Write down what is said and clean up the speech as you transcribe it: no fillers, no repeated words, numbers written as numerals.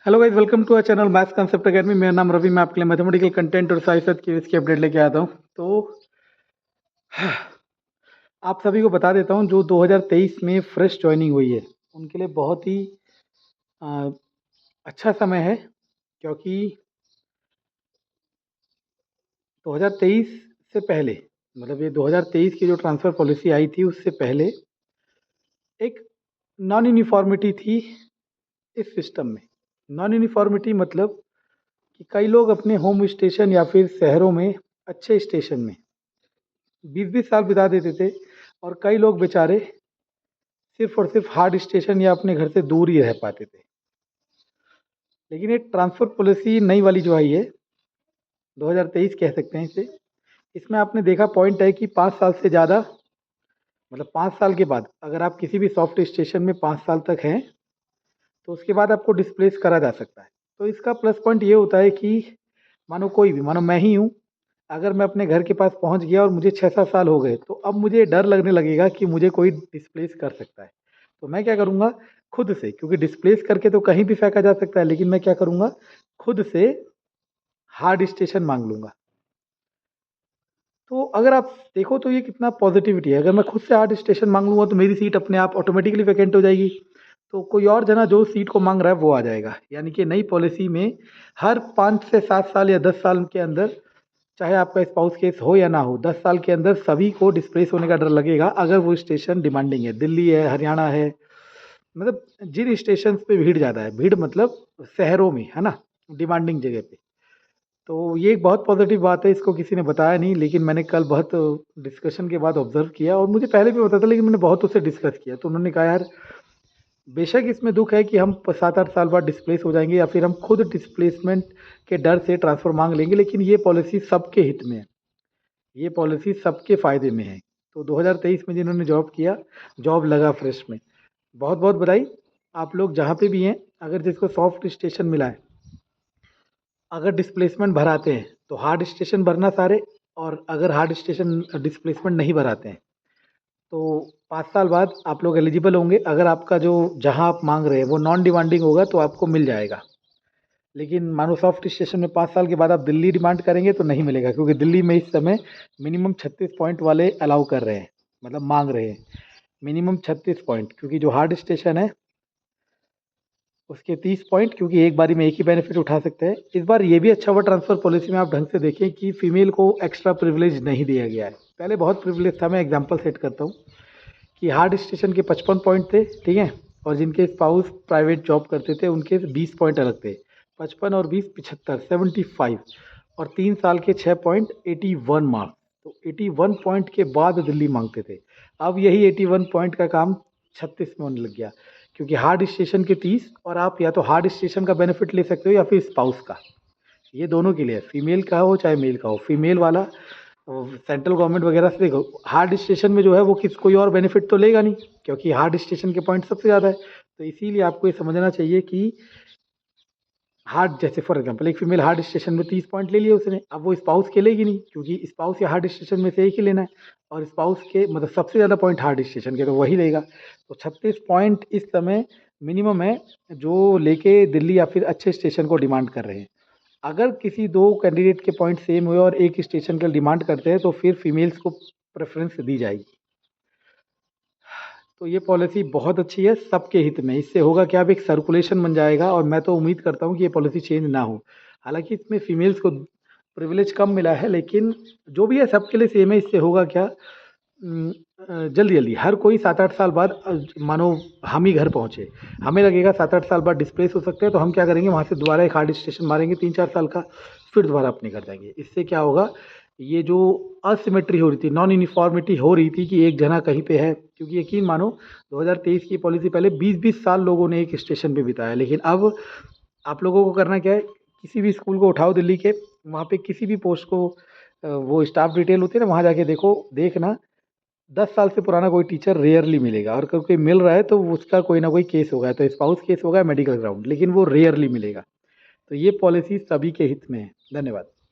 Hello guys, welcome to our channel Maths Concept Academy. मेरा नाम रवि। मैं आपके लिए मैथमेटिकल कंटेंट और साथ साथ क्विज की अपडेट लेके आता हूँ। तो आप सभी को बता देता हूँ, जो 2023 में फ्रेश ज्वाइनिंग हुई है उनके लिए बहुत ही अ, अच्छा समय है, क्योंकि 2023 से पहले, मतलब ये 2023 की जो ट्रांसफ़र पॉलिसी आई थी उससे पहले एक नॉन यूनिफॉर्मिटी थी इस सिस्टम में। नॉन यूनिफॉर्मिटी मतलब कि कई लोग अपने होम स्टेशन या फिर शहरों में अच्छे स्टेशन में 20-20 साल बिता देते थे, और कई लोग बेचारे सिर्फ और सिर्फ हार्ड स्टेशन या अपने घर से दूर ही रह पाते थे। लेकिन एक ट्रांसफ़र पॉलिसी नई वाली जो आई है, 2023 कह सकते हैं इसे, इसमें आपने देखा पॉइंट है कि 5 साल से ज़्यादा, मतलब 5 साल के बाद अगर आप किसी भी सॉफ्ट स्टेशन में 5 साल तक हैं तो उसके बाद आपको डिस्प्लेस करा जा सकता है। तो इसका प्लस पॉइंट ये होता है कि मानो कोई भी, मानो मैं ही हूँ, अगर मैं अपने घर के पास पहुँच गया और मुझे 6-7 साल हो गए, तो अब मुझे डर लगने लगेगा कि मुझे कोई डिस्प्लेस कर सकता है। तो मैं क्या करूँगा, खुद से, क्योंकि डिस्प्लेस करके तो कहीं भी फेंका जा सकता है, लेकिन मैं क्या करूँगा, खुद से हार्ड स्टेशन माँग लूँगा। तो अगर आप देखो तो ये कितना पॉजिटिविटी है। अगर मैं खुद से हार्ड स्टेशन माँग लूँगा तो मेरी सीट अपने आप ऑटोमेटिकली वैकेंट हो जाएगी। तो कोई और जना जो सीट को माँग रहा है वो आ जाएगा। यानी कि नई पॉलिसी में हर 5 से 7 साल या 10 साल के अंदर, चाहे आपका स्पाउस केस हो या ना हो, 10 साल के अंदर सभी को डिस्प्लेस होने का डर लगेगा अगर वो स्टेशन डिमांडिंग है। दिल्ली है, हरियाणा है, मतलब जिन स्टेशंस पे भीड़ ज़्यादा है, भीड़ मतलब शहरों में, है ना? डिमांडिंग जगह पे। तो ये एक बहुत पॉजिटिव बात है, इसको किसी ने बताया नहीं, लेकिन मैंने कल बहुत डिस्कशन के बाद ऑब्ज़र्व किया, और मुझे पहले भी पता था, लेकिन मैंने बहुतों से डिस्कस किया। तो उन्होंने कहा, यार बेशक इसमें दुःख है कि हम 7-8 साल बाद डिस्प्लेस हो जाएँगे या फिर हम खुद डिस्प्लेसमेंट के डर से ट्रांसफ़र माँग लेंगे, लेकिन ये पॉलिसी सबके हित में है। ये पॉलिसी सबके फ़ायदे में है। तो 2023 में जिन्होंने जॉब किया, जॉब लगा फ्रेश में, बहुत-बहुत बधाई। आप लोग जहाँ पे भी हैं, अगर जिसको सॉफ्ट स्टेशन मिला है, अगर डिस्प्लेसमेंट भराते हैं तो हार्ड स्टेशन भरना सारे, और अगर हार्ड स्टेशन डिस्प्लेसमेंट नहीं भराते हैं तो 5 साल बाद आप लोग एलिजिबल होंगे। अगर आपका जो जहाँ आप मांग रहे हैं वो नॉन डिमांडिंग होगा तो आपको मिल जाएगा। लेकिन मानो सॉफ्ट स्टेशन में 5 साल के बाद आप दिल्ली डिमांड करेंगे तो नहीं मिलेगा, क्योंकि दिल्ली में इस समय मिनिमम 36 पॉइंट वाले अलाउ कर रहे हैं, मतलब मांग रहे हैं मिनिमम 36 पॉइंट, क्योंकि जो हार्ड स्टेशन है उसके 30 पॉइंट, क्योंकि एक बारी में एक ही बेनिफिट उठा सकते हैं। इस बार ये भी अच्छा हुआ ट्रांसफ़र पॉलिसी में, आप ढंग से देखें कि फीमेल को एक्स्ट्रा प्रिविलेज नहीं दिया गया है। पहले बहुत प्रिविलेज था। मैं एग्जांपल सेट करता हूँ कि हार्ड स्टेशन के 55 पॉइंट थे, ठीक है, और जिनके स्पाउस प्राइवेट जॉब करते थे उनके 20 पॉइंट अलग थे। 55 और 20 75, 75, और 3 साल के 6 पॉइंट 81 मार्क्स। तो 81 पॉइंट के बाद दिल्ली मांगते थे। अब यही 81 पॉइंट का काम 36 में होने लग गया, क्योंकि हार्ड स्टेशन के 30, और आप या तो हार्ड स्टेशन का बेनिफिट ले सकते हो या फिर स्पाउस का। ये दोनों के लिए, फीमेल का हो चाहे मेल का हो। फीमेल वाला सेंट्रल गवर्नमेंट वगैरह से देखो, हार्ड स्टेशन में जो है वो कोई और बेनिफिट तो लेगा नहीं, क्योंकि हार्ड स्टेशन के पॉइंट सबसे ज़्यादा है। तो इसीलिए आपको ये समझना चाहिए कि हार्ड, जैसे फॉर एग्जांपल एक फीमेल हार्ड स्टेशन में 30 पॉइंट ले लिए उसने, अब वो स्पाउस के लेगी नहीं, क्योंकि स्पाउस या हार्ड स्टेशन में से एक ही लेना है, और स्पाउस के मतलब सबसे ज़्यादा पॉइंट हार्ड स्टेशन के, तो वही लेगा। तो 36 पॉइंट इस समय मिनिमम है जो लेके दिल्ली या फिर अच्छे स्टेशन को डिमांड कर रहे हैं। अगर किसी 2 कैंडिडेट के पॉइंट सेम हुए और एक स्टेशन का डिमांड करते हैं तो फिर फीमेल्स को प्रेफ़रेंस दी जाएगी। तो ये पॉलिसी बहुत अच्छी है, सबके हित में। इससे होगा क्या, अब एक सर्कुलेशन बन जाएगा, और मैं तो उम्मीद करता हूँ कि ये पॉलिसी चेंज ना हो। हालाँकि इसमें फीमेल्स को प्रिविलेज कम मिला है, लेकिन जो भी है सबके लिए सेम है। इससे होगा क्या, जल्दी-जल्दी हर कोई 7-8 साल बाद, मानो हम ही घर पहुँचे, हमें लगेगा 7-8 साल बाद डिस्प्लेस हो सकते हैं, तो हम क्या करेंगे, वहाँ से दोबारा एक हार्ड स्टेशन मारेंगे 3-4 साल का, फिर दोबारा अपने घर जाएँगे। इससे क्या होगा, ये जो असिमेट्री हो रही थी, नॉन यूनिफ़ॉर्मिटी हो रही थी कि एक जना कहीं पे है, क्योंकि यकीन मानो 2023 की पॉलिसी पहले 20-20 साल लोगों ने एक स्टेशन पे बिताया, लेकिन अब आप लोगों को करना क्या है, किसी भी स्कूल को उठाओ दिल्ली के, वहाँ पे किसी भी पोस्ट को वो स्टाफ डिटेल होती है ना, वहाँ जाके देखना 10 साल से पुराना कोई टीचर रेयरली मिलेगा, और अगर कोई मिल रहा है तो उसका कोई ना कोई केस होगा, तो स्पाउस केस होगा, मेडिकल ग्राउंड, लेकिन वो रेयरली मिलेगा। तो ये पॉलिसी सभी के हित में है। धन्यवाद।